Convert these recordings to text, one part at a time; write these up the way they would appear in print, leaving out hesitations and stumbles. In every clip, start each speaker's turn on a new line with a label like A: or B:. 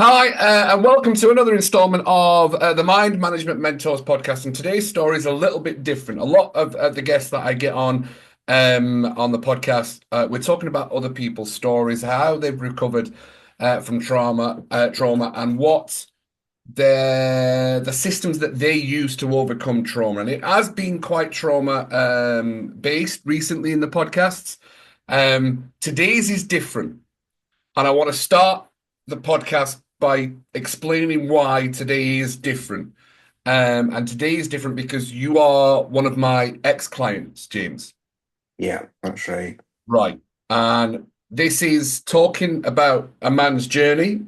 A: Hi, and welcome to another installment of the Mind Management Mentors podcast. And today's story is a little bit different. A lot of the guests that I get on the podcast, we're talking about other people's stories, how they've recovered from trauma, and what the systems that they use to overcome trauma. And it has been quite trauma based recently in the podcasts. Today's is different. And I want to start the podcast by explaining why today is different. And today is different because you are one of my ex-clients, James.
B: Yeah, that's right.
A: Right. And this is talking about a man's journey,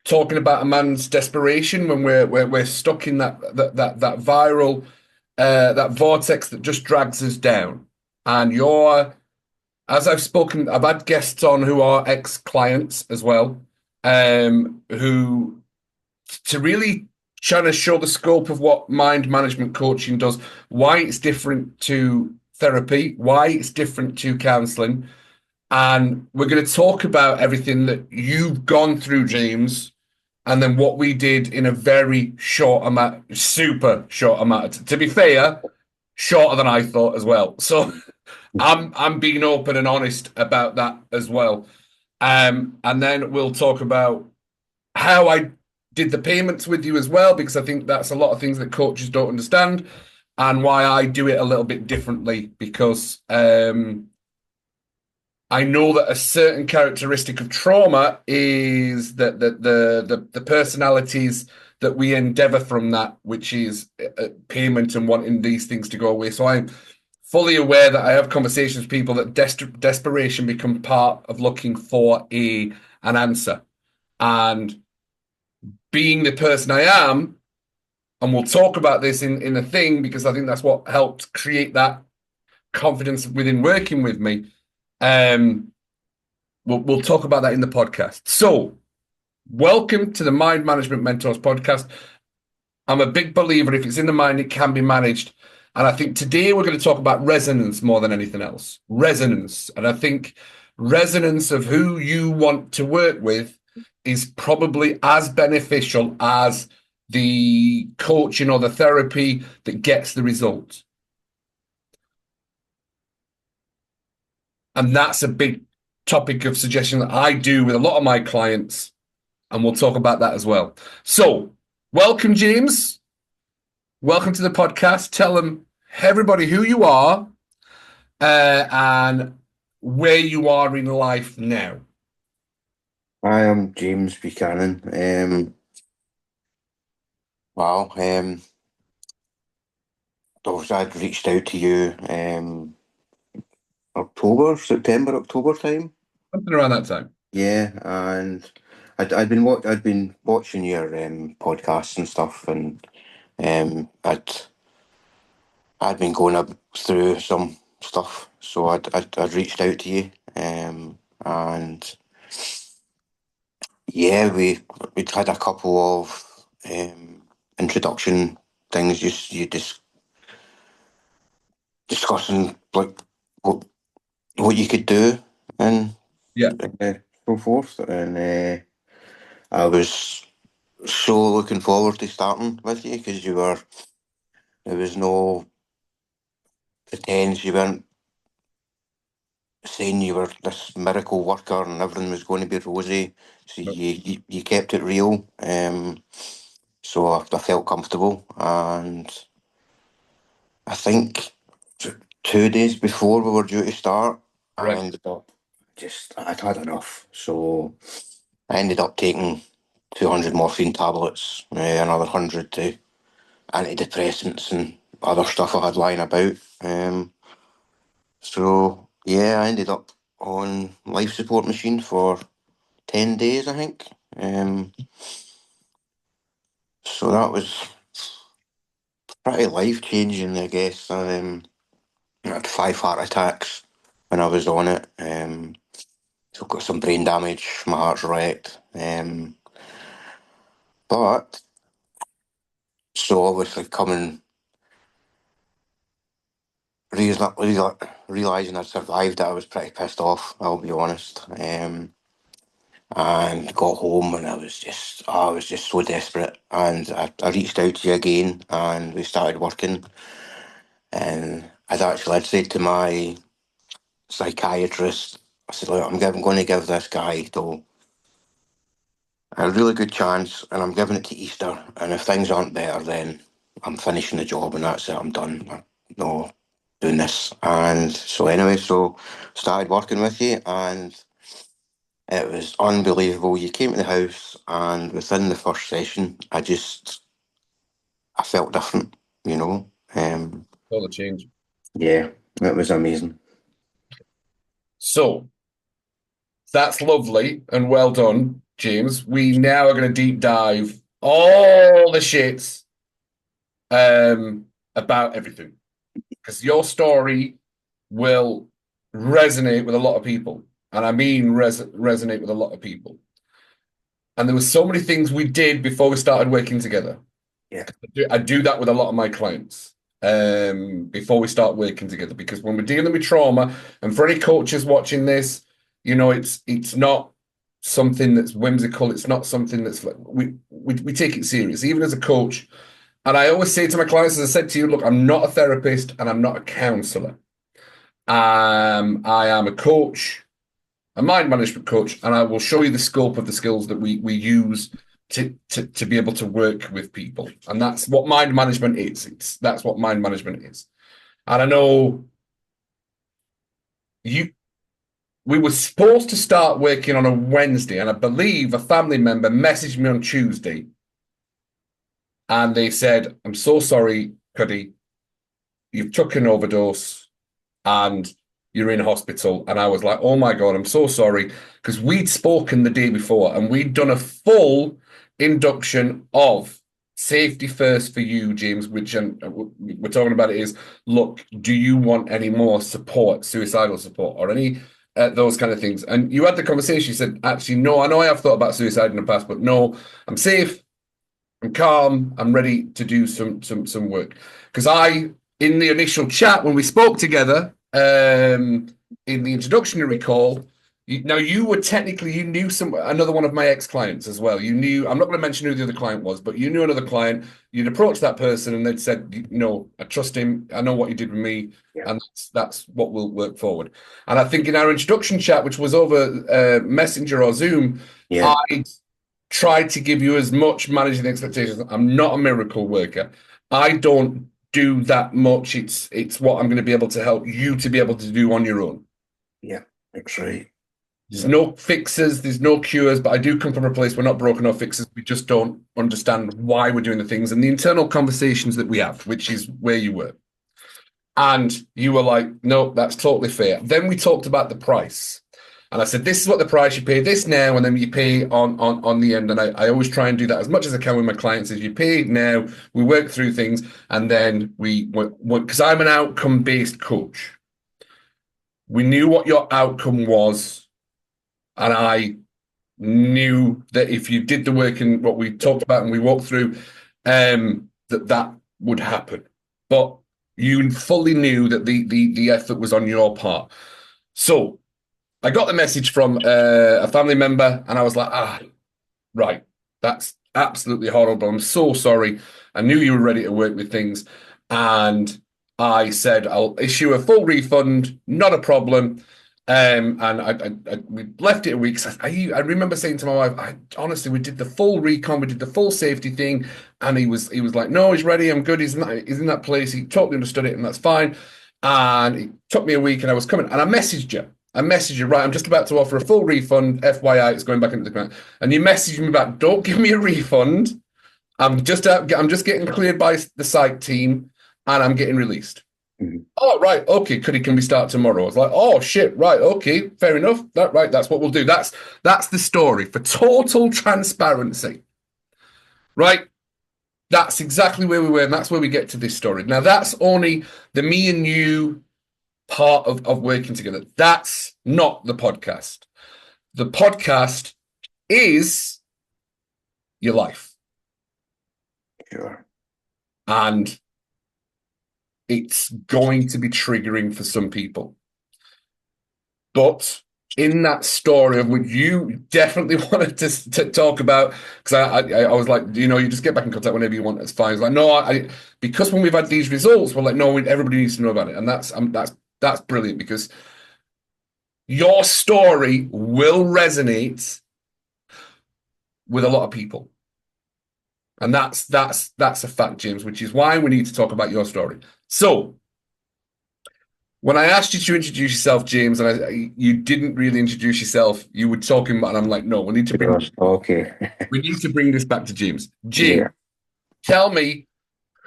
A: talking about a man's desperation when we're stuck in that viral that vortex that just drags us down. And you're As I've had guests on who are ex-clients as well, who to really trying to show the scope of what mind management coaching does, why it's different to therapy, why it's different to counseling. And we're going to talk about everything that you've gone through, James, and then what we did in a very short amount, super short amount. To be fair, shorter than I thought as well. So I'm being open and honest about that as well. And then we'll talk about how I did the payments with you as well, because I think that's a lot of things that coaches don't understand, and why I do it a little bit differently, because I know that a certain characteristic of trauma is that the personalities that we endeavor from that, which is payment and wanting these things to go away. So I'm fully aware that I have conversations with people that desperation become part of looking for an answer. And being the person I am, and we'll talk about this in a thing, because I think that's what helped create that confidence within working with me. Um, we'll talk about that in the podcast. So, welcome to the Mind Management Mentors podcast. I'm a big believer if it's in the mind, it can be managed. And I think today we're going to talk about resonance more than anything else. Resonance. And I think resonance of who you want to work with is probably as beneficial as the coaching or the therapy that gets the result. And that's a big topic of suggestion that I do with a lot of my clients. And we'll talk about that as well. So, welcome, James. Welcome to the podcast. Tell them, everybody, who you are and where you are in life now.
B: I am James Buchanan. Wow. Obviously I'd reached out to you October time.
A: Something around that time.
B: Yeah, and I'd been watching your podcasts and stuff, and I'd been going up through some stuff, so I'd reached out to you, and yeah, we'd had a couple of introduction things. You just discussing like what what you could do and
A: Yeah.
B: uh, so forth. And I was so looking forward to starting with you because there was no pretense. You weren't saying you were this miracle worker and everything was going to be rosy. So you kept it real. So I felt comfortable, and I think 2 days before we were due to start, I
A: Right.
B: ended up I'd had enough. So I ended up taking 200 morphine tablets, another 100 to antidepressants and other stuff I had lying about. So yeah, I ended up on life support machine for 10 days, I think. So that was pretty life changing, I guess. I had 5 heart attacks when I was on it. So I've got some brain damage, my heart's wrecked. But so obviously coming realising I survived it, I was pretty pissed off, I'll be honest. and got home, and I was just so desperate, and I reached out to you again, and we started working, and I'd said to my psychiatrist, I said, look, I'm going to give this guy till a really good chance, and I'm giving it to Easter, and if things aren't better, then I'm finishing the job, and that's it, I'm done. I'm no doing this. And so anyway, so started working with you, and it was unbelievable. You came to the house, and within the first session, I felt different, you know.
A: All the change.
B: Yeah, it was amazing.
A: So that's lovely and well done, James. We now are going to deep dive all the shit about everything, because your story will resonate with a lot of people, and I mean resonate with a lot of people. And there were so many things we did before we started working together.
B: Yeah,
A: I do that with a lot of my clients before we start working together, because when we're dealing with trauma, and for any coaches watching this, you know, it's not something that's whimsical. It's not something that's like we take it serious, even as a coach. And I always say to my clients, as I said to you, look, I'm not a therapist and I'm not a counselor. I am a coach, a mind management coach, and I will show you the scope of the skills that we use to be able to work with people. And that's what mind management is. That's what mind management is. And I know we were supposed to start working on a Wednesday, and I believe a family member messaged me on Tuesday, and they said, I'm so sorry, Cuddy, you've took an overdose and you're in hospital. And I was like, oh my God, I'm so sorry. Because we'd spoken the day before and we'd done a full induction of safety first for you, James, which we're talking about it is, look, do you want any more support, suicidal support, or any those kind of things? And you had the conversation, you said, actually, no, I know I have thought about suicide in the past, but no, I'm safe, I'm calm, I'm ready to do some work. Because in the initial chat when we spoke together, in the introductory call, now you were technically, you knew another one of my ex-clients as well. You knew, I'm not going to mention who the other client was, but you knew another client. You'd approached that person and they'd said, no, I trust him. I know what he did with me.
B: yeah,
A: And that's what will work forward. And I think in our introduction chat, which was over Messenger or Zoom,
B: yeah,
A: I tried to give you as much managing expectations. I'm not a miracle worker. I don't do that much. It's what I'm going to be able to help you to be able to do on your own.
B: yeah. That's right.
A: There's no fixes, there's no cures, but I do come from a place we're not broken or fixes. We just don't understand why we're doing the things and the internal conversations that we have, which is where you were. And you were like, no, that's totally fair. Then we talked about the price. And I said, this is what the price, you pay this now, and then you pay on the end. And I always try and do that as much as I can with my clients, is you pay now, we work through things, and then because I'm an outcome-based coach. We knew what your outcome was, and I knew that if you did the work and what we talked about and we walked through, that would happen. But you fully knew that the effort was on your part. So I got the message from a family member, and I was like, right, that's absolutely horrible. I'm so sorry. I knew you were ready to work with things. And I said, I'll issue a full refund, not a problem. And we left it a week. So I remember saying to my wife, honestly, we did the full recon, we did the full safety thing. And he was like, no, he's ready. I'm good. He's in that place. He totally understood it, and that's fine. And it took me a week, and I was coming. And I messaged you. Right, I'm just about to offer a full refund. FYI, it's going back into the account. And you messaged me back, don't give me a refund. I'm just getting cleared by the psych team, and I'm getting released.
B: Mhm.
A: Oh, right, okay, can we start tomorrow? I was like, oh shit, right, okay, fair enough. That's what we'll do. That's the story for total transparency. Right? That's exactly where we were, and that's where we get to this story. Now, that's only the me and you part of working together. That's not the podcast. The podcast is your life.
B: Sure.
A: And it's going to be triggering for some people. But in that story of what you definitely wanted to talk about, because I was like, you just get back in contact whenever you want. It's fine. It's like, no, because when we've had these results, we're like, no, everybody needs to know about it, and that's brilliant because your story will resonate with a lot of people, and that's a fact, James, which is why we need to talk about your story. So, when I asked you to introduce yourself, James, and you didn't really introduce yourself, you were talking, and I'm like, no,
B: Okay.
A: we need to bring this back to James. James,
B: Yeah.
A: tell me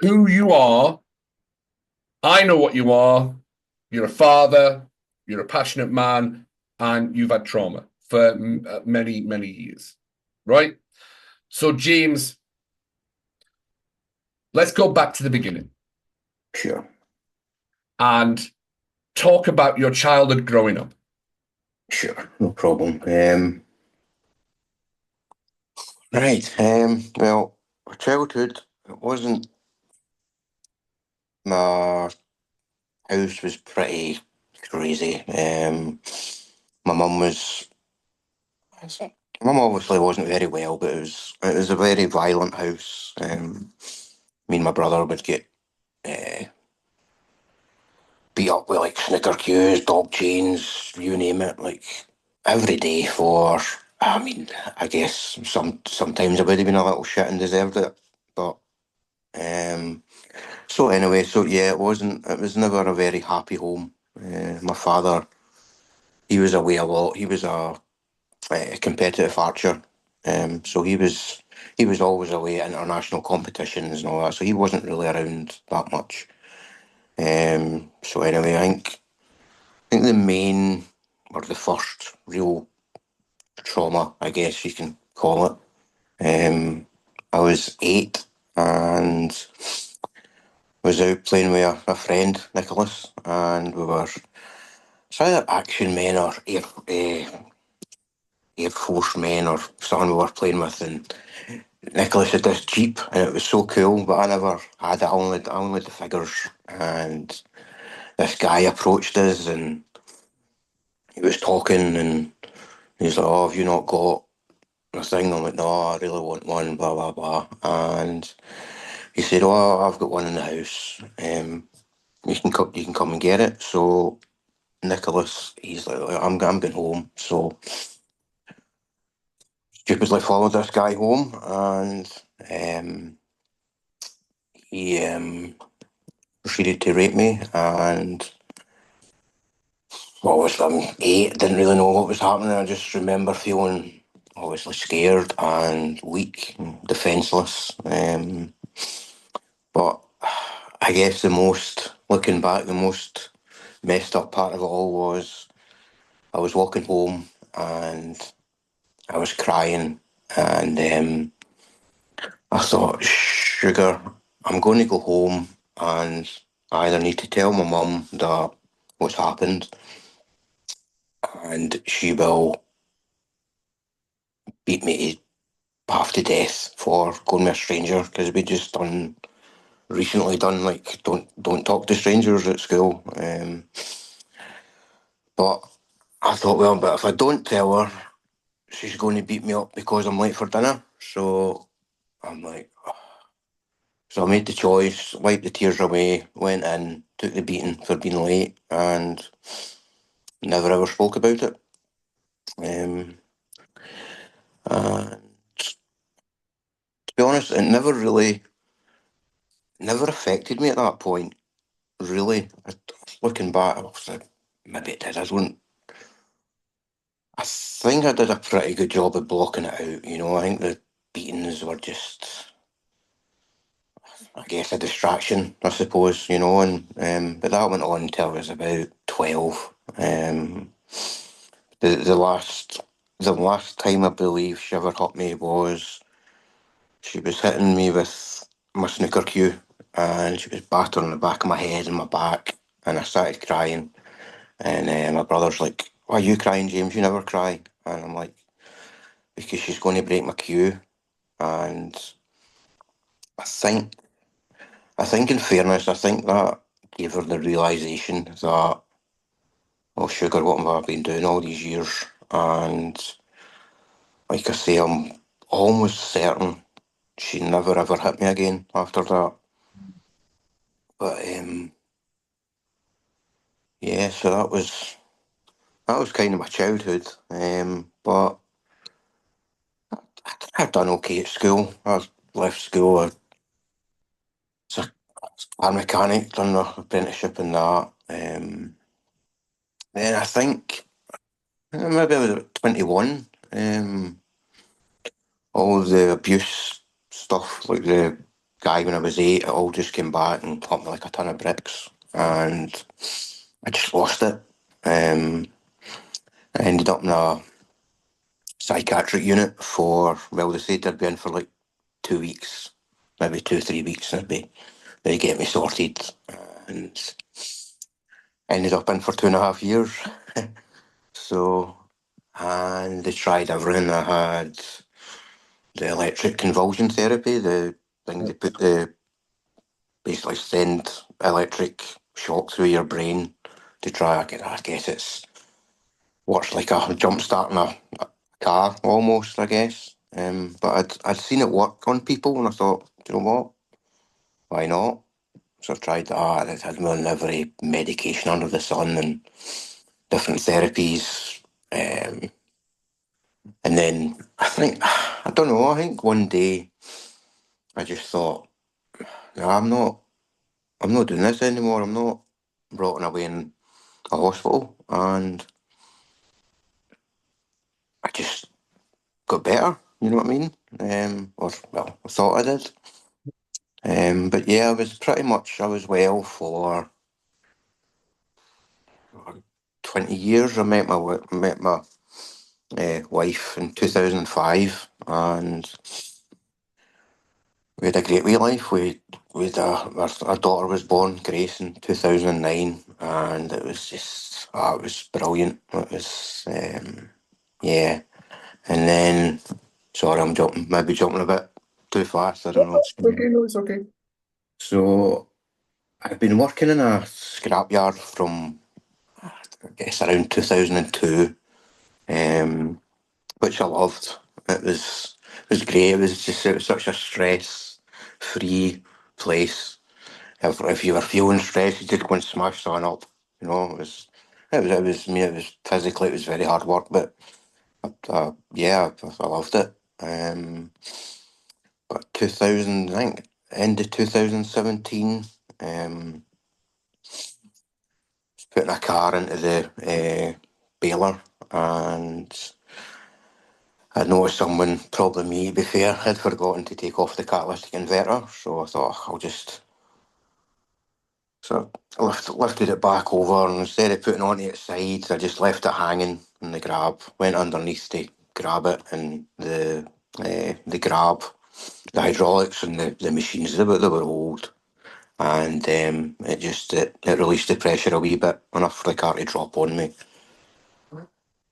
A: who you are. I know what you are. You're a father. You're a passionate man, and you've had trauma for many, many years, right? So, James, let's go back to the beginning
B: Sure.
A: and talk about your childhood growing up.
B: Sure. No problem. Right. Well, my childhood, it wasn't, my house was pretty crazy. My mum was, my mum obviously wasn't very well, but it was a very violent house. Me and my brother would get uh, beat up with like snooker cues, dog chains, you name it, like every day for. I mean, I guess sometimes I would have been a little shit and deserved it, but so anyway, so yeah, it wasn't. It was never a very happy home. My father, he was away a lot. He was a competitive archer, so he was always away at international competitions and all that. So he wasn't really around that much. So anyway, I think the main or the first real trauma, I guess you can call it. I was 8 and was out playing with a friend, Nicholas, and we were it's either action men or Air Force men or something we were playing with, and Nicholas had this Jeep, and it was so cool, but I never had it. I only had the figures, and this guy approached us, and he was talking, and he's like, "Oh, have you not got a thing?" I'm like, "No, I really want one." Blah blah blah, and he said, "Oh, I've got one in the house. You can come and get it." So Nicholas, he's like, I'm going home. So stupidly followed this guy home, and he proceeded to rape me. And obviously, I'm 8, didn't really know what was happening. I just remember feeling obviously scared and weak, and defenseless. But I guess looking back, the most messed up part of it all was I was walking home and I was crying, and I thought, sugar, I'm going to go home and I either need to tell my mum that what's happened and she will beat me half to death for going with a stranger because we just recently done like don't talk to strangers at school. But I thought, well, but if I don't tell her, she's going to beat me up because I'm late for dinner. So I'm like, so I made the choice, wiped the tears away, went in, took the beating for being late, and never ever spoke about it. Um, and to be honest, it never affected me at that point. Really, looking back, maybe it did. I think I did a pretty good job of blocking it out. I think the beatings were just, I guess, a distraction, I suppose. And but that went on until I was about 12. The last time I believe she ever hit me was she was hitting me with my snooker cue, and she was battering the back of my head and my back, and I started crying. And my brother's like, "Why are you crying, James? You never cry." And I'm like, "Because she's going to break my cue." And I think, I think in fairness, I think that gave her the realization that oh sugar, what have I been doing all these years? And like I say, I'm almost certain she never ever hit me again after that. But yeah, so that was kind of my childhood. But I've done okay at school. I left school as a car mechanic, done my apprenticeship in that. Then I think maybe I was about 21. All the abuse stuff, like the guy when I was 8, it all just came back and popped me like a ton of bricks, and I just lost it. I ended up in a psychiatric unit for, well, they said I'd be in for like 2 weeks, maybe 2, 3 weeks, and they'd get me sorted, and ended up in for 2.5 years. So, and they tried everything. I had the electric convulsion therapy, the thing they put the basically send electric shock through your brain to try. I guess it's works like a jump starting a car almost. I guess. But I'd seen it work on people, and I thought, do you know what? Why not? So I tried that. It had me on every medication under the sun and different therapies. And then I don't know. I think one day I just thought, no, I'm not doing this anymore. I'm not rotting away in a hospital, and I just got better. You know what I mean? Or well, I thought I did. But yeah, I was well for 20 years. I met my wife in 2005, and we had a great wee life. Our daughter was born, Grace, in 2009, and it was just it was brilliant. It was yeah. And then, sorry, maybe jumping a bit too fast. I
A: No,
B: don't know.
A: it's okay. No, it's okay.
B: So I've been working in a scrapyard from, I guess, around 2002, um, which I loved. It was great. It was such a stress-free place. If you were feeling stressed, you just go and smash something up. You know, I mean, it was physically, it was very hard work, but yeah, I loved it. But 2000, I think, end of 2017, putting a car into the baler, and I noticed someone, probably me to be fair, had forgotten to take off the catalytic converter. So I thought, so I lifted it back over, and instead of putting it on its side, I just left it hanging in the grab, went underneath to grab it, and the grab, the hydraulics and the machines, they were old. And it released the pressure a wee bit, enough for the car to drop on me,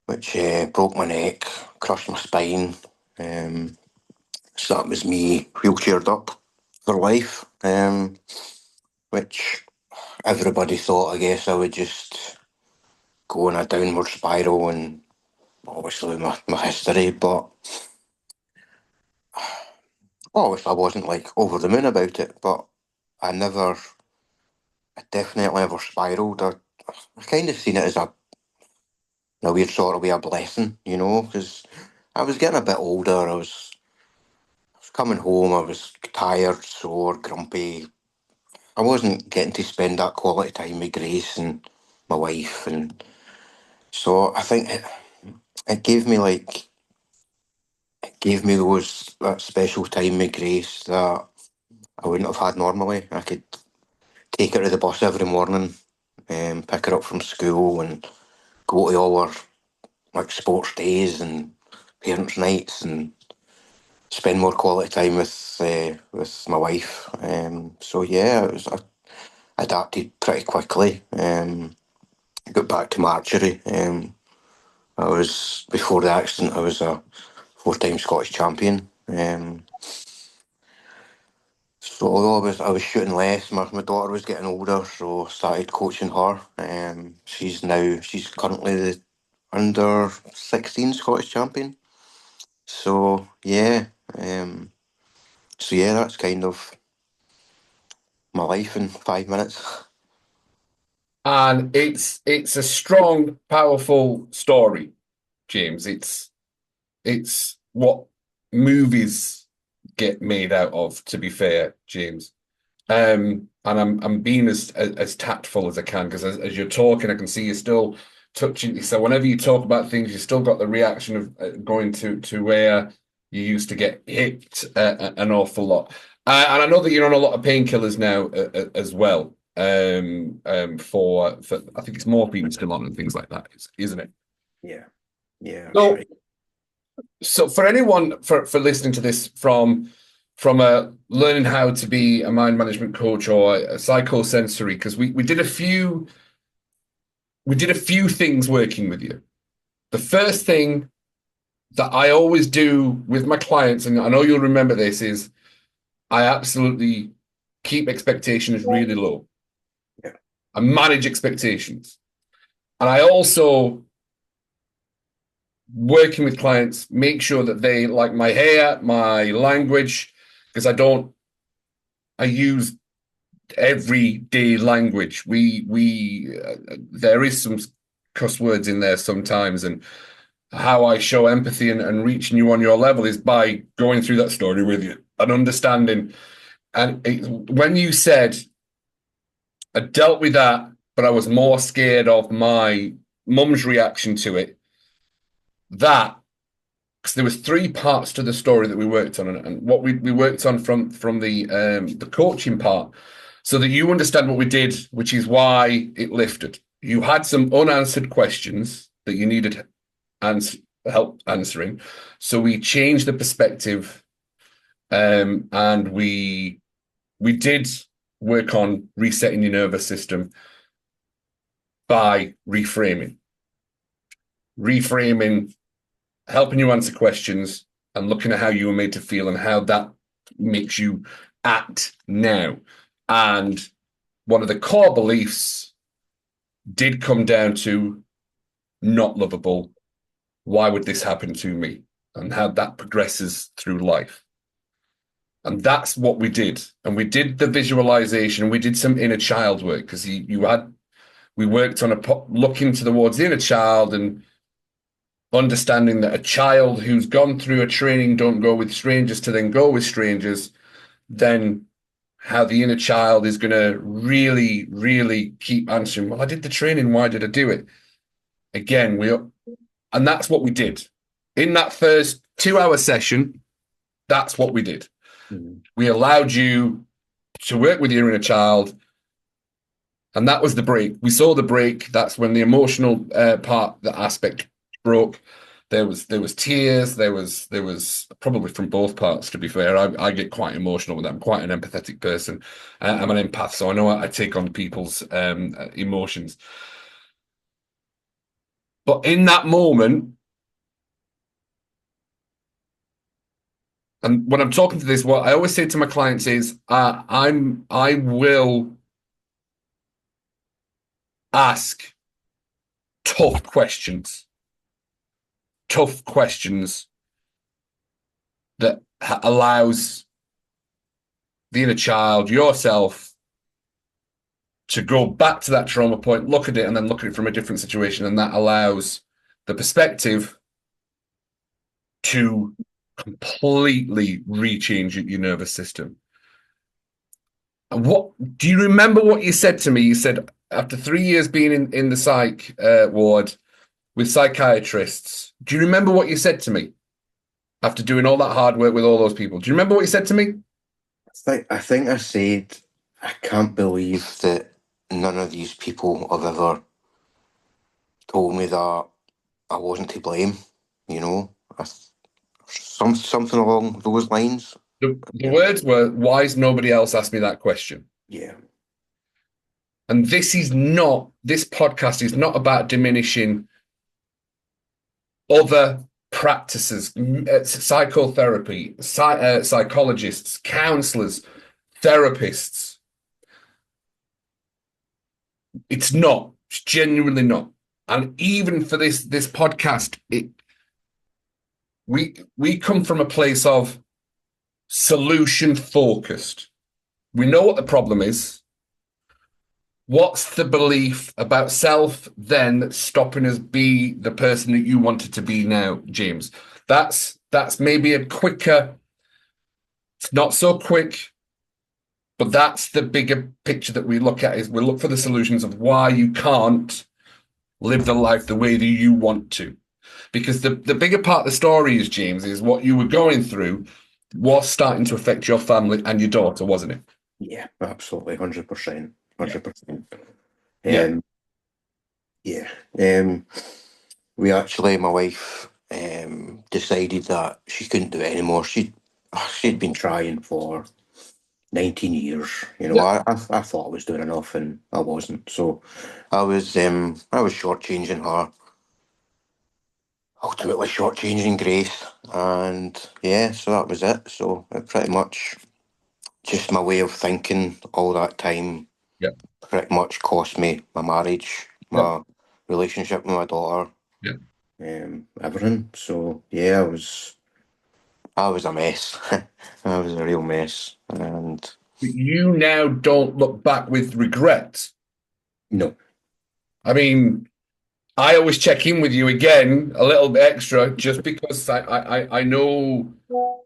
B: which broke my neck, crushed my spine. Um, so that was me wheelchaired up for life, which everybody thought, I guess, I would just go in a downward spiral, and obviously my history, but obviously I wasn't like over the moon about it, but I definitely never spiraled. I kind of seen it as a weird sort of way a blessing, because I was getting a bit older. I was coming home. I was tired, sore, grumpy. I wasn't getting to spend that quality time with Grace and my wife, and so I think it gave me that special time with Grace that I wouldn't have had normally. I could take her to the bus every morning, pick her up from school, and go to all our like sports days and parents' nights, and spend more quality time with my wife. So yeah, I adapted pretty quickly. Got back to my archery. I was before the accident. I was a four-time Scottish champion. So although I was shooting less, my daughter was getting older, so I started coaching her. She's currently the under 16 Scottish champion. So yeah, um, that's kind of my life in 5 minutes.
A: And it's a strong, powerful story, James. It's what movies get made out of, to be fair, James. And I'm being as tactful as I can because as you're talking, I can see you're still touching. So whenever you talk about things, you still got the reaction of going to where you used to get hit an awful lot. And I know that you're on a lot of painkillers now as well. For I think it's morphine still on and things like that, isn't it?
B: Yeah, yeah, that's
A: So
B: right.
A: so for anyone for listening to this from a learning how to be a mind management coach or a psychosensory, because we did a few things working with you. The first thing that I always do with my clients, and I know you'll remember this, is I absolutely keep expectations really low.
B: Yeah,
A: I manage expectations. And I also working with clients, make sure that they like my hair, my language, because I use everyday language. There is some cuss words in there sometimes, and how I show empathy and reaching you on your level is by going through that story with you and understanding. And when you said I dealt with that, but I was more scared of my mum's reaction to it, that because there was three parts to the story that we worked on, and what we worked on from the coaching part, so that you understand what we did, which is why it lifted. You had some unanswered questions that you needed help answering, so we changed the perspective, and we did work on resetting your nervous system by reframing, helping you answer questions and looking at how you were made to feel and how that makes you act now. And one of the core beliefs did come down to not lovable. Why would this happen to me? And how that progresses through life. And that's what we did. And we did the visualization. We did some inner child work because we worked on looking towards the inner child and understanding that a child who's gone through a training don't go with strangers to then go with strangers, then how the inner child is going to really, really keep answering, well, I did the training, why did I do it? Again, and that's what we did. In that first 2 hour session, that's what we did.
B: mm-hmm.
A: We allowed you to work with your inner child, and that was the break. We saw the break. That's when the emotional part, the aspect broke. There was tears. There was probably from both parts. To be fair, I get quite emotional with that. I'm quite an empathetic person. I'm an empath, so I know I take on people's emotions. But in that moment, and when I'm talking to this, what I always say to my clients is, I will ask tough questions that allows the inner child, yourself, to go back to that trauma point, look at it, and then look at it from a different situation. And that allows the perspective to completely rechange your nervous system. And what do you remember what you said to me? You said, after 3 years being in the psych ward with psychiatrists, do you remember what you said to me after doing all that hard work with all those people? Do you remember what you said to me?
B: I think I said I can't believe that none of these people have ever told me that I wasn't to blame. You know, something along those lines.
A: The words were, why has nobody else asked me that question?
B: Yeah,
A: And this podcast is not about diminishing other practices, psychotherapy, psychologists, counselors, therapists. It's not. It's genuinely not. And even for this podcast, we come from a place of solution focused. We know what the problem is. What's the belief about self then that's stopping us be the person that you wanted to be now, James? That's maybe a quicker, it's not so quick, but that's the bigger picture that we look at, is we look for the solutions of why you can't live the life the way that you want to. Because the bigger part of the story is, James, is what you were going through was starting to affect your family and your daughter, wasn't it?
B: Yeah, absolutely, 100%. 100%.
A: Yeah.
B: Yeah. We actually, my wife, decided that she couldn't do it anymore. She'd been trying for 19 years. You know,
A: Yeah.
B: I thought I was doing enough, and I wasn't. So I was shortchanging her, ultimately shortchanging Grace, and yeah, so that was it. So it pretty much just my way of thinking all that time
A: Yeah.
B: pretty much cost me my marriage,
A: Yeah.
B: my relationship with my daughter,
A: Yeah.
B: everything. So yeah, I was a mess. I was a real mess, and
A: But you now don't look back with regret.
B: no,
A: I mean, I always check in with you again a little bit extra just because I know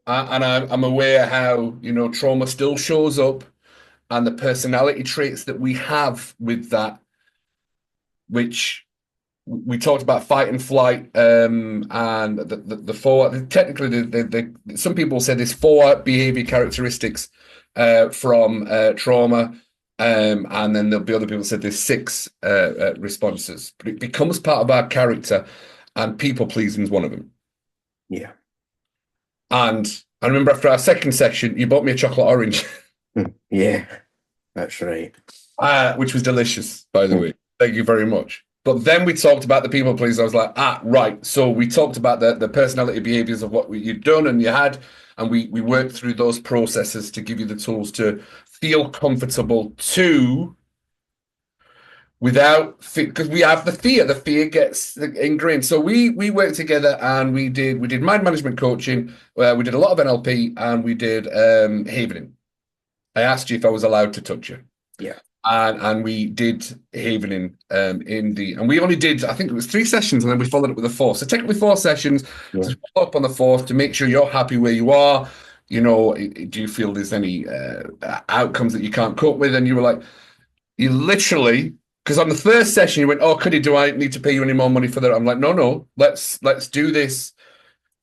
A: I'm aware how, trauma still shows up and the personality traits that we have with that, which we talked about fight and flight, and the four. Technically, some people say there's four behavior characteristics from trauma, and then there'll be other people who said there's six responses. But it becomes part of our character, and people pleasing is one of them.
B: yeah,
A: And I remember after our second session, you bought me a chocolate orange,
B: yeah, that's right.
A: which was delicious, by the way. Thank you very much. But then we talked about the people please. I was like, right. So we talked about the personality behaviors of what you'd done and you had, and we worked through those processes to give you the tools to feel comfortable to without because we have the fear. The fear gets ingrained. So we worked together and we did mind management coaching. We did a lot of NLP and we did havening. I asked you if I was allowed to touch you.
B: Yeah,
A: And we did havening and we only did, I think it was 3 sessions, and then we followed it with a fourth. So technically 4 sessions
B: yeah,
A: to follow up on the fourth to make sure you're happy where you are. Do you feel there's any outcomes that you can't cope with? And you were like, you literally, because on the first session you went, "Oh, Cuddy, do I need to pay you any more money for that?" I'm like, no, let's do this.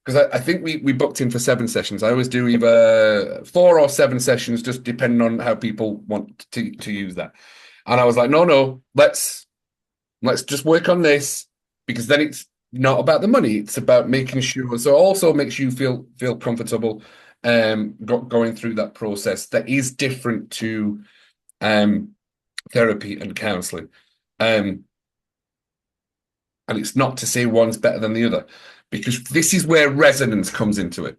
A: Because I think we booked in for 7 sessions. I always do either 4 or 7 sessions, just depending on how people want to use that. And I was like, no, let's just work on this, because then it's not about the money. It's about making sure. So it also makes you feel comfortable going through that process that is different to therapy and counseling. And it's not to say one's better than the other, because this is where resonance comes into it.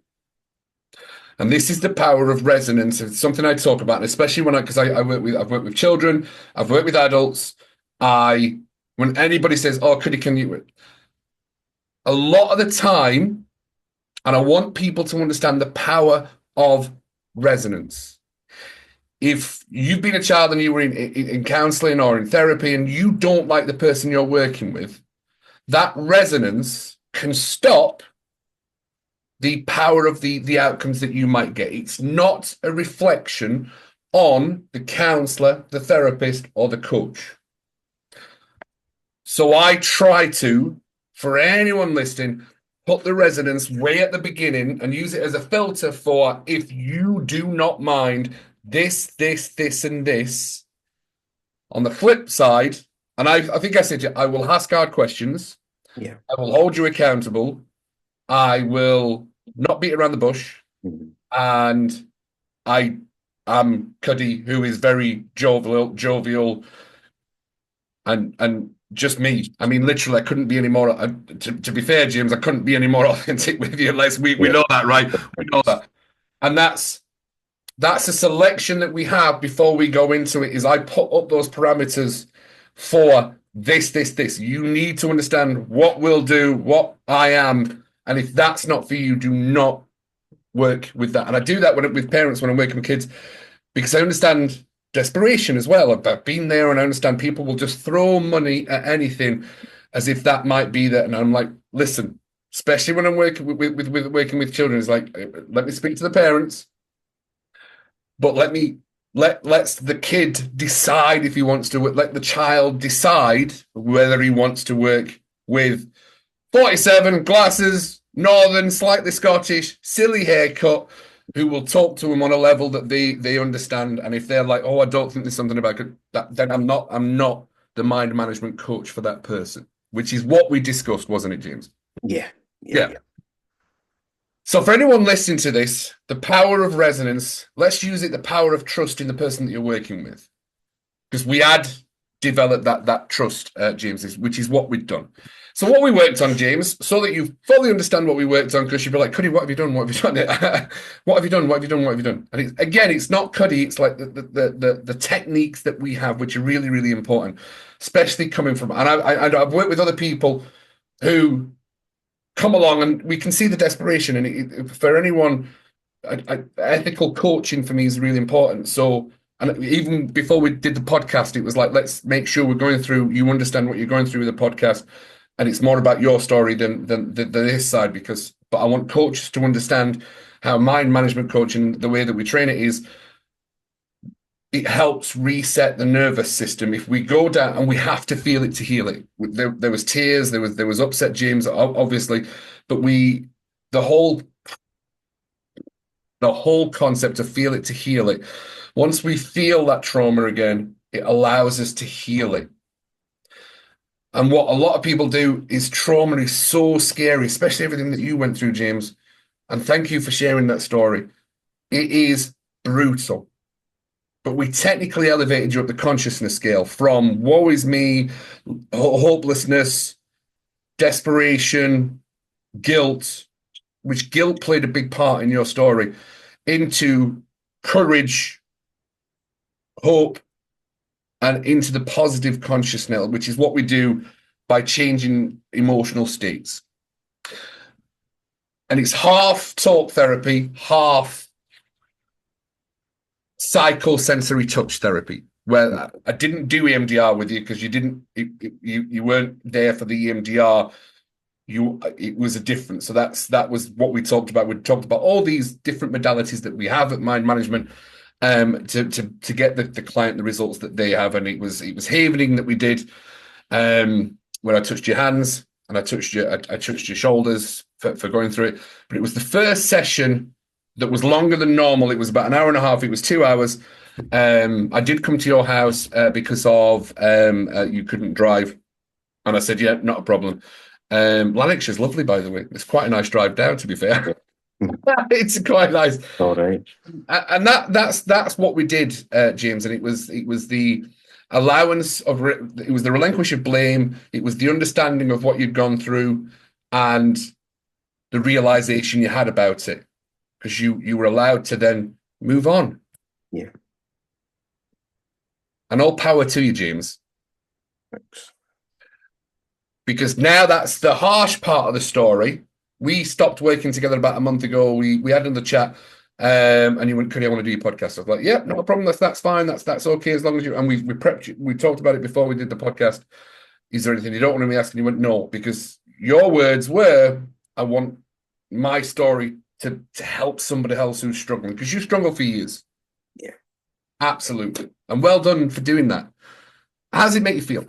A: And this is the power of resonance. It's something I talk about, and especially because I've worked with children, I've worked with adults. When anybody says, "Oh, can you?" A lot of the time, and I want people to understand the power of resonance. If you've been a child and you were in counseling or in therapy and you don't like the person you're working with, that resonance can stop the power of the outcomes that you might get. It's not a reflection on the counselor, the therapist, or the coach. So I try to, for anyone listening, put the resonance way at the beginning and use it as a filter for if you do not mind this, and this. On the flip side, and I think I said to you, I will ask hard questions.
B: yeah.
A: I will hold you accountable. I will not beat around the bush.
B: Mhm.
A: And I am Cuddy, who is very jovial, and just me. I mean, literally, I couldn't be any more. To be fair, James, I couldn't be any more authentic with you. Unless we
B: Yeah.
A: know that, right? We know that, and that's That's a selection that we have before we go into it. Is I put up those parameters for this. You need to understand what we'll do, what I am, and if that's not for you, do not work with that. And I do that with parents when I'm working with kids because I understand desperation as well. I've been there, and I understand people will just throw money at anything as if that might be that. And I'm like, listen, especially when I'm working with working with children, it's like, let me speak to the parents, but let's the kid decide if he wants to work. Let the child decide whether he wants to work with 47 glasses, northern, slightly Scottish, silly haircut, who will talk to him on a level that they understand. And if they're like, oh, I don't think there's something about that, then I'm not the mind management coach for that person, which is what we discussed, wasn't it, James?
B: Yeah.
A: Yeah. So for anyone listening to this, the power of resonance, let's use it, the power of trust in the person that you're working with. Because we had developed that trust, James, which is what we've done. So what we worked on, James, so that you fully understand what we worked on, because you'd be like, Cuddy, what have you done? What have you done? What have you done? What have you done? What have you done? And it's not Cuddy, it's like the techniques that we have, which are really, really important, especially coming from, and I've worked with other people who come along and we can see the desperation. And for anyone, ethical coaching for me is really important. So, and even before we did the podcast, it was like, let's make sure we're going through, you understand what you're going through with the podcast. And it's more about your story than this side, but I want coaches to understand how mind management coaching, the way that we train it is, it helps reset the nervous system. If we go down, and we have to feel it to heal it. There was tears, there was upset, James, obviously, but the whole concept of feel it to heal it. Once we feel that trauma again, it allows us to heal it. And what a lot of people do is trauma is so scary, especially everything that you went through, James. And thank you for sharing that story. It is brutal. But we technically elevated you up the consciousness scale from woe is me, hopelessness, desperation, guilt, which guilt played a big part in your story, into courage, hope, and into the positive consciousness, which is what we do by changing emotional states. And it's half talk therapy, half psychosensory touch therapy, where I didn't do EMDR with you because you weren't there for the EMDR. It was a different. So that was what we talked about. We talked about all these different modalities that we have at mind management, to get the client the results that they have. And it was havening that we did, where I touched your hands and I touched your shoulders for going through it. But it was the first session that was longer than normal. It was about an hour and a half. It was 2 hours. I did come to your house because of you couldn't drive, and I said, yeah, not a problem. Lanarkshire's lovely, by the way. It's quite a nice drive down, to be fair. It's quite nice.
B: All right.
A: And that's what we did, James. And it was the allowance of it was the relinquish of blame. It was the understanding of what you'd gone through and the realization you had about it, because you were allowed to then move on.
B: Yeah.
A: And all power to you, James.
B: Thanks.
A: Because now that's the harsh part of the story. We stopped working together about a month ago. We had another chat, and you went, "Could I want to do your podcast?" I was like, "Yeah, not a problem. That's fine. That's okay as long as you." And we prepped you. We talked about it before we did the podcast. Is there anything you don't want me asking? You went, "No," because your words were, "I want my story to help somebody else who's struggling," because you struggled for years.
B: Yeah,
A: absolutely, and well done for doing that. How does it make you feel?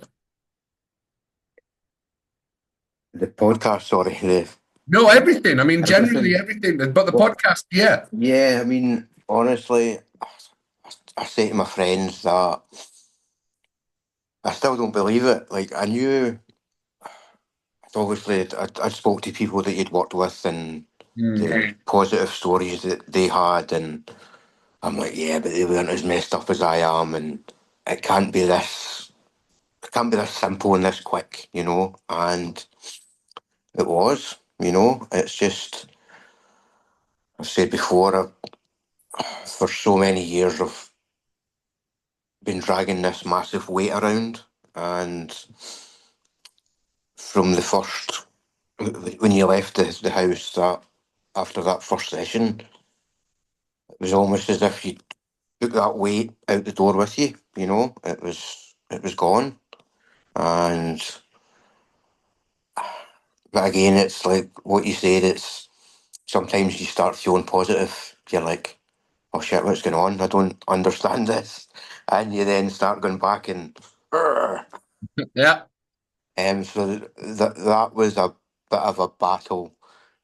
B: The podcast, sorry.
A: No, everything. I mean, generally everything. But the podcast, yeah.
B: Yeah, I mean, honestly, I say to my friends that I still don't believe it. Like, I knew, obviously, I'd spoke to people that you'd worked with and the positive stories that they had, and I'm like, yeah, but they weren't as messed up as I am, and it can't be this simple and this quick, and it was, it's just, I've said before, for so many years I've been dragging this massive weight around, and from the first when you left the house that after that first session, it was almost as if you took that weight out the door with you. You know, it was gone, and but again, it's like what you said. It's sometimes you start feeling positive. You're like, oh shit, what's going on? I don't understand this, and you then start going back and. "Urgh."
A: Yeah.
B: So that was a bit of a battle.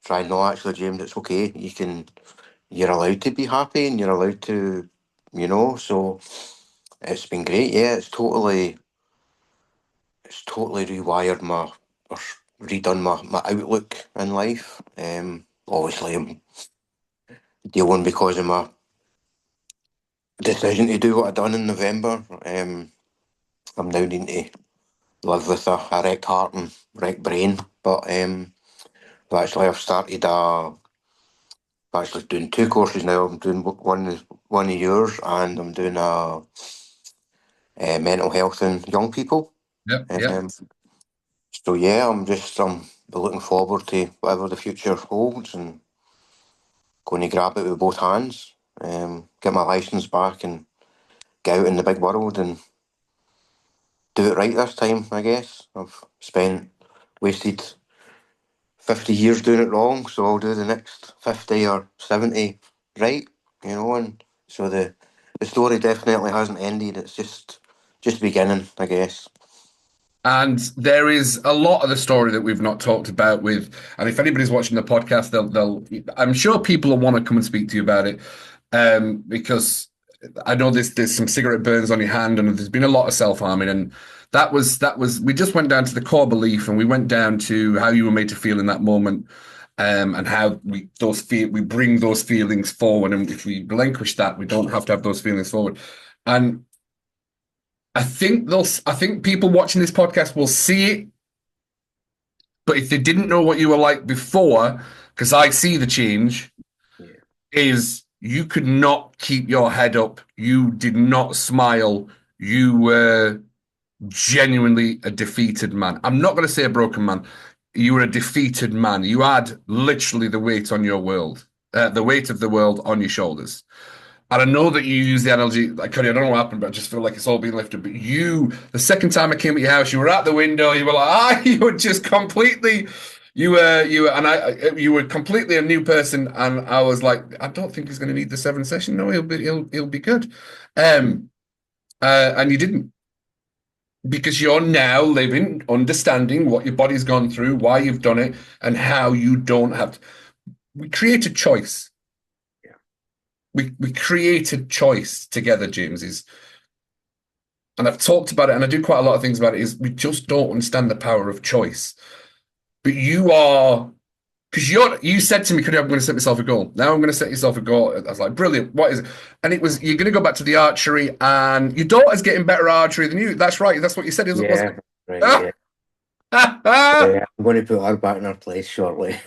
B: Trying, no, actually, James, it's okay. You're allowed to be happy, and you're allowed to, So it's been great. Yeah, it's totally rewired or redone my outlook in life. Obviously, I'm dealing because of my decision to do what I done in November. I'm now needing to live with a wrecked heart and wrecked brain, but actually, I've actually doing two courses now. I'm doing one of yours, and I'm doing a mental health in young people.
A: Yep. Yep.
B: Um, so yeah, I'm looking forward to whatever the future holds, and going to grab it with both hands. Get my license back and get out in the big world and do it right this time. I guess I've wasted 50 years doing it wrong, so I'll do the next 50 or 70 right, and so the story definitely hasn't ended. It's just beginning, I guess.
A: And there is a lot of the story that we've not talked about and if anybody's watching the podcast, I'm sure people will want to come and speak to you about it, because I know there's some cigarette burns on your hand, and there's been a lot of self-harming, and we just went down to the core belief, and we went down to how you were made to feel in that moment, and how we bring those feelings forward, and if we relinquish that, we don't have to have those feelings forward, and I think people watching this podcast will see it, but if they didn't know what you were like before, because I see the change,
B: Yeah.
A: is you could not keep your head up. You did not smile. You were genuinely a defeated man. I'm not going to say a broken man. You were a defeated man. You had literally the weight on your world, the weight of the world on your shoulders. And I know that you use the analogy, like, Cuddy, I don't know what happened, but I just feel like it's all being lifted. But the second time I came at your house, you were at the window, you were like, you were just completely, you were completely a new person. And I was like, I don't think he's going to need the 7 session. No, he'll be good. Um, and you didn't, because you're now living, understanding what your body's gone through, why you've done it, and how you don't have to. We create a choice.
B: Yeah.
A: We created choice together, James. And I've talked about it, and I do quite a lot of things about it, is we just don't understand the power of choice. But because you said to me, "Could I'm going to set myself a goal. Now I'm going to set yourself a goal." I was like, brilliant. What is it? And it was, you're going to go back to the archery, and your daughter's getting better archery than you. That's right. That's what you said, wasn't
B: Yeah,
A: it?
B: right,
A: Ah!
B: yeah.
A: Ah!
B: Yeah, I'm going to put her back in her place shortly.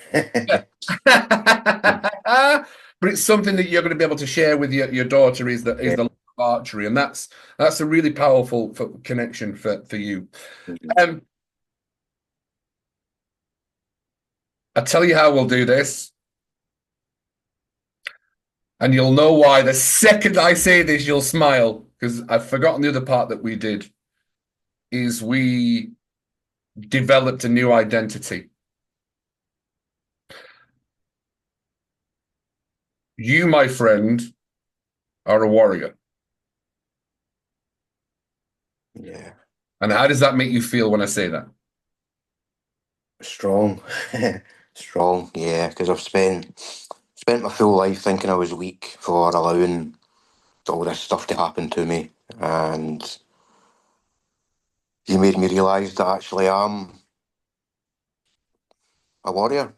A: But it's something that you're going to be able to share with your daughter, is that is
B: Yeah.
A: the love of archery, and that's a really powerful connection for you.
B: Mhm.
A: Um, I tell you how we'll do this, and you'll know why. The second I say this, you'll smile, because I've forgotten the other part that we did, is we developed a new identity. You, my friend, are a warrior.
B: Yeah.
A: And how does that make you feel when I say that?
B: Strong. Strong, yeah, because I've spent my full life thinking I was weak for allowing all this stuff to happen to me. And you made me realise that actually I'm a warrior,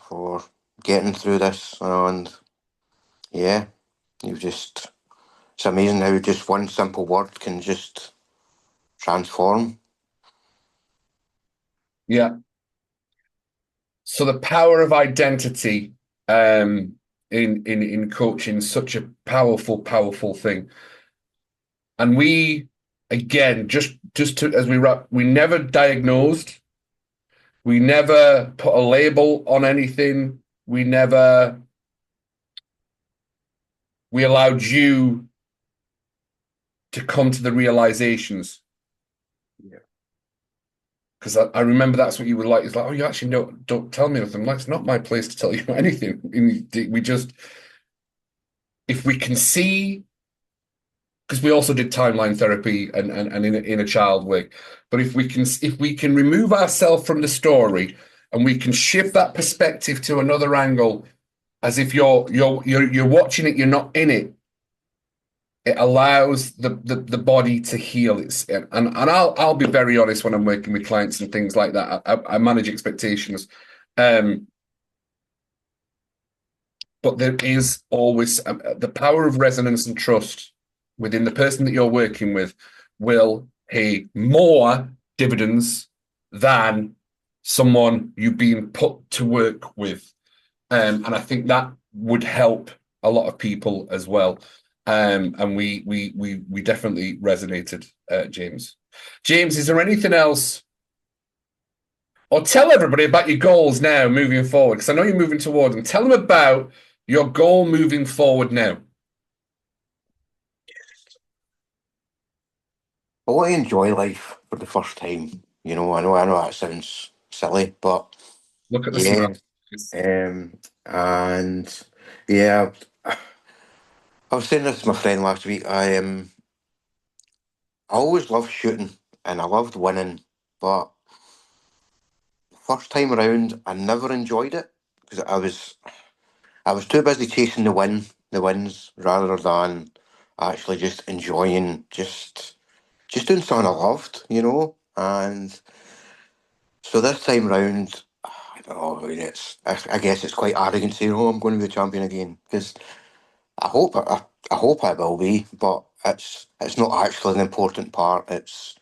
B: for getting through this. And yeah, you've just, it's amazing how just one simple word can just transform.
A: Yeah. So the power of identity. Um, in coaching, such a powerful thing. And we, again, just to as we wrap, we never diagnosed, we never put a label on anything, we allowed you to come to the realizations.
B: Yeah.
A: Because I remember that's what you were like. It's like, oh, you actually don't tell me anything. Like, it's not my place to tell you anything. We just, if we can see, because we also did timeline therapy and in a child way. But if we can remove ourselves from the story and we can shift that perspective to another angle, as if you're watching it, you're not in it. It allows the body to heal. And I'll be very honest when I'm working with clients and things like that. I manage expectations, but there is always the power of resonance and trust within the person that you're working with will pay more dividends than someone you've been put to work with, and I think that would help a lot of people as well. And we definitely resonated, James. James, is there anything else? Or tell everybody about your goals now moving forward, because I know you're moving towards them. Tell them about your goal moving forward now.
B: I want to enjoy life for the first time. I know that sounds silly, but
A: Look at the
B: yeah.
A: smile.
B: And yeah, I was saying this to my friend last week. I always loved shooting and I loved winning, but first time around, I never enjoyed it because I was too busy chasing the wins, rather than actually just enjoying just doing something I loved, And so this time round, I don't know. I mean, I guess it's quite arrogant saying, "Oh, I'm going to be the champion again," because I hope I will be, but it's not actually an important part. It's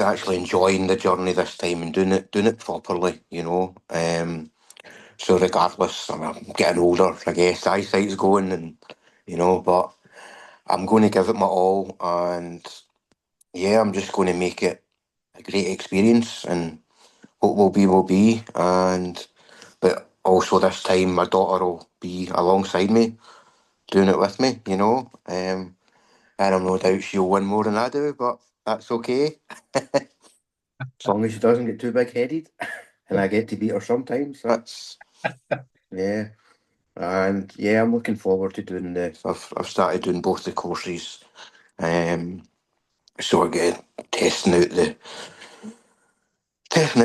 B: actually enjoying the journey this time and doing it properly, So regardless, I'm getting older. I guess eyesight's going, and but I'm going to give it my all, and yeah, I'm just going to make it a great experience, and what will be, and but also this time my daughter will be alongside me, doing it with me, and I'm no doubt she'll win more than I do, but that's okay. As long as she doesn't get too big headed and I get to beat her sometimes, that's yeah. And yeah, I'm looking forward to doing I've started doing both the courses. Um so again, testing out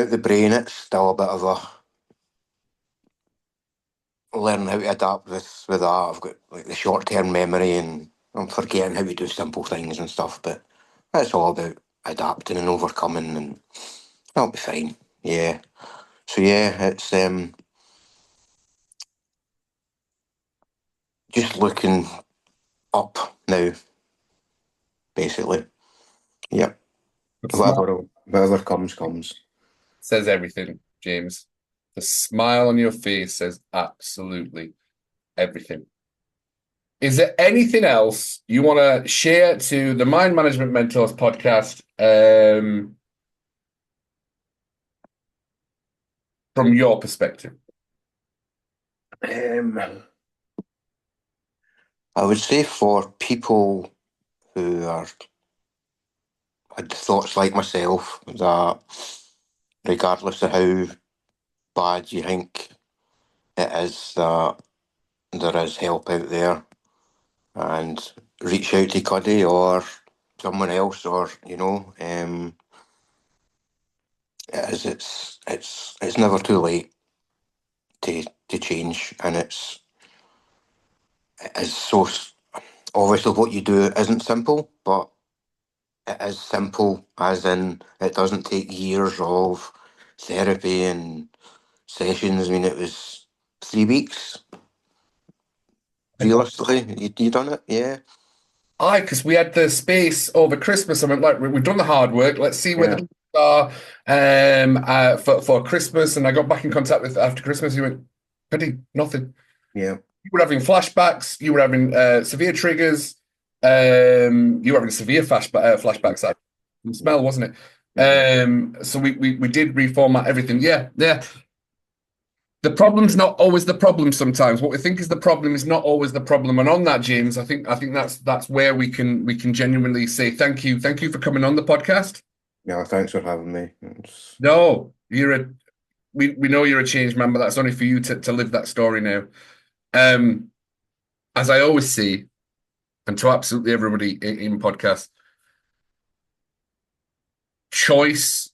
B: the brain. It's still a bit of a learning how to adapt with that. I've got like the short term memory and I'm forgetting how to do simple things and stuff, but it's all about adapting and overcoming and I'll be fine. Yeah. So yeah, it's just looking up now, basically. Yeah.
A: The smile
B: Whatever comes.
A: says everything, James. The smile on your face says absolutely everything. Is there anything else you want to share to the Mind Management Mentors podcast from your perspective?
B: I would say for people who had thoughts like myself, that regardless of how bad you think it is, that there is help out there, and reach out to Cuddy or someone else, or it's never too late to change, and it's so obviously what you do isn't simple, but it is simple, as in it doesn't take years of therapy and sessions. I mean, it was 3 weeks.
A: I know.
B: Realistically, you done it, yeah.
A: Aye, because we had the space over Christmas. I went, like, we've done the hard work. Let's see where
B: Yeah.
A: the are for Christmas. And I got back in contact with after Christmas. He went, Cuddy, nothing.
B: Yeah.
A: You were having flashbacks. You were having severe triggers. You were having severe flashbacks. That smell, wasn't it?
B: Mhm.
A: So we did reformat everything. Yeah, yeah. The problem's not always the problem. Sometimes what we think is the problem is not always the problem. And on that, James, I think that's where we can genuinely say thank you for coming on the podcast.
B: Yeah, thanks for having me.
A: No, we know you're a changed man, but that's only for you to live that story now. Um, as I always say, and to absolutely everybody in podcast, choice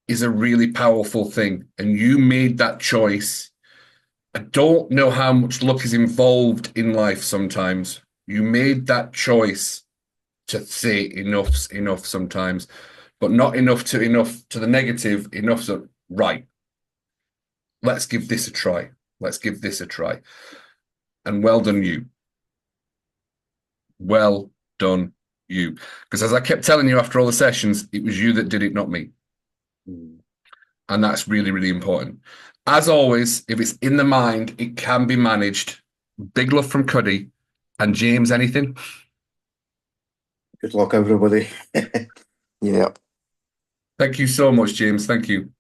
A: is a really powerful thing, and you made that choice. I don't know how much luck is involved in life sometimes. You made that choice to say enough's enough sometimes, but not enough to the negative, enough so right, let's give this a try. Let's give this a try. And well done you. Well done you. Because as I kept telling you after all the sessions, it was you that did it, not me.
B: Mm.
A: And that's really, really important. As always, if it's in the mind, it can be managed. Big love from Cuddy. And James, anything?
B: Good luck, everybody. Yeah.
A: Thank you so much, James. Thank you.